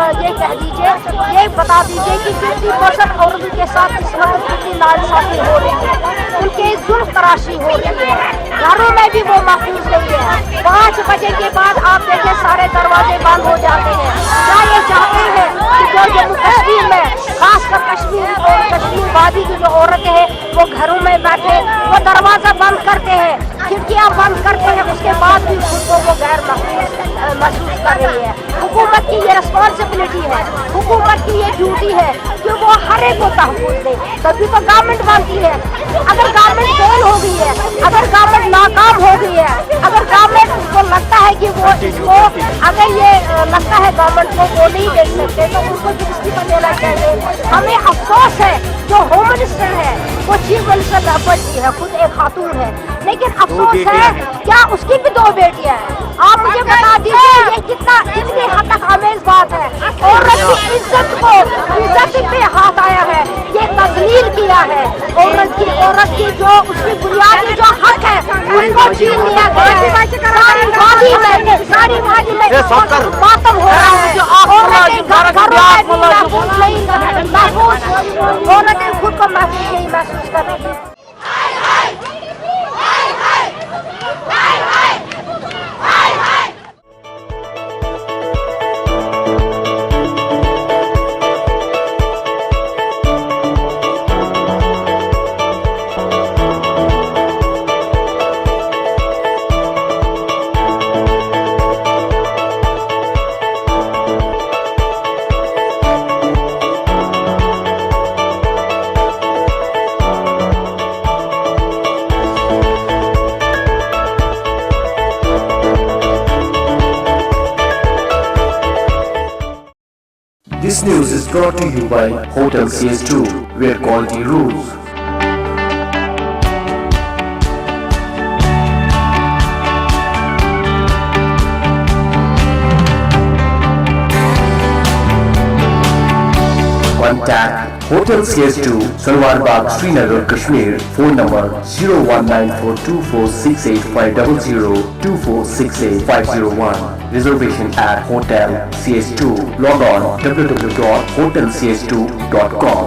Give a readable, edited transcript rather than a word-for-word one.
ये कह दीजिए, ये बता दीजिए कि 50% औरतों के साथ इस वक्त कितनी नाइंसाफी हो रही है, उनकी जुल्म तराशी हो रही है, घरों में भी वो महफूज नहीं है। 5 बजे के बाद आप देखें सारे दरवाजे बंद हो जाते हैं। क्या ये चाहते हैं कि जो जम्मू कश्मीर में, खासकर कश्मीर और कश्मीर वादी की जो औरतें हैं वो घरों में बैठे, वो दरवाजा बंद करते हैं, खिड़कियां बंद करते हैं, उसके बाद भी खुद को वो गैर महसूस कर रही है। हुकूमत की ये रिस्पॉन्सिबिलिटी है, हुकूमत की ये ड्यूटी है कि वो हर एक को तहफ़्फ़ुज़ दे, तभी तो गवर्नमेंट बनती है। अगर गवर्नमेंट फेल हो गई है, अगर गवर्नमेंट नाकाम हो गई है, अगर गवर्नमेंट को लगता है कि वो इसको, अगर ये लगता है गवर्नमेंट को वो नहीं देख सकते तो उनको इस्तीफा देना चाहिए। हमें अफसोस है जो होम मिनिस्टर है वो चीफ मिनिस्टर रहबर जी है, खुद एक खातून है, लेकिन अफसोस है क्या उसकी भी 2 बेटियां हैं। आप मुझे बता दीजिए ये कितनी हद तक आमेज बात है। औरत की इज्जत पे हाथ आया है, ये तस्लील किया है। औरत की जो उसकी बुनियादी जो हक है उसको छीन लिया गया है। सारी वादी में मातम हो रहा है। औरतें खुद को महसूस कर रही है। This news is brought to you by Hotel CS2, where quality rules. Contact Hotel CS2, Salwar Bagh, Srinagar, Kashmir. Phone number 0194246850 2468 Reservation at Hotel CS2. Log on www.hotelcs2.com.